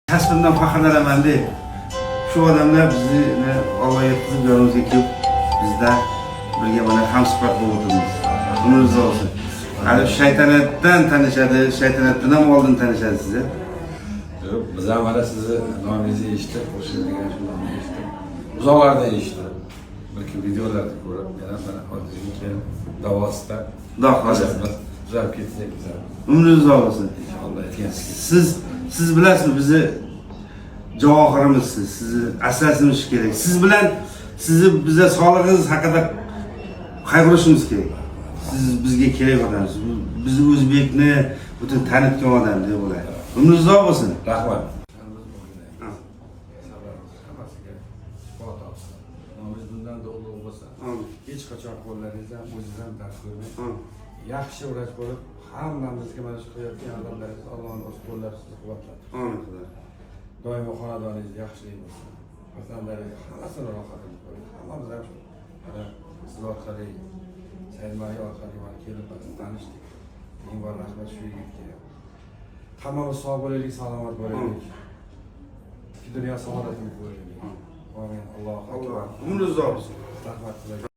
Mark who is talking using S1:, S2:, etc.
S1: Kasbimdan faxrlanaman deb shu odamlar bizni Alloh yetkazib yonimizga kelib bizda birga mana hamsuhbat bo'lib o'tirmiz. Umringiz olsin. Hali shaytanatdan tanishadi, shaytanatdan ham oldin tanishadi sizni.
S2: Yo'q, biz ham mana sizni nomingizni eshitib, qo'shilgan shu nomni eshitib, uzoqlardan eshitdim. Balki videolarni ko'rib, yana mana hozirga kelib davosida
S1: Xudo xohlasa
S2: tuzalib ketsak biz ham.
S1: umringiz olsin.
S2: Inshaalloh aytgansiz.
S1: Siz bilasizmi bizni javohirimizsiz, sizni asrashimiz kerak. Siz bilan sizni bizga sog'lig'ingiz haqida qayg'urishimiz kerak. Siz bizga kerak odamsiz. Bizni o'zbekni butun tanitgan odam deb o'ylayman. Umringiz uzoq bo'lsin.
S2: Rahmat. Bundan da ulug' bo'lsa, hech qachon qo'llaringizdan o'zingizdan dars ko'rmang. Yaxshi vrach bo'lib, hammamizga mana shu qilayotgan odamlaringiz Allohning o'z qo'llari sizni quvvatlaydi.
S1: Amin xudo.
S2: Doimo xonadoningiz yaxshilik bo'lsin. Farzandlaringiz hammasini rohatini ko'ring. Hammamiz ham mana siz orqali, Saidmali orqali mana kelib tanishdik. Eng bor rahmat shu yigitga. Hammamiz sog' bo'laylik, salomat bo'laylik. Ikki dunyo saodatini ko'raylik. Amin. Allohu akbar.
S1: Umringiz uzoq bo'lsin.
S2: Rahmat.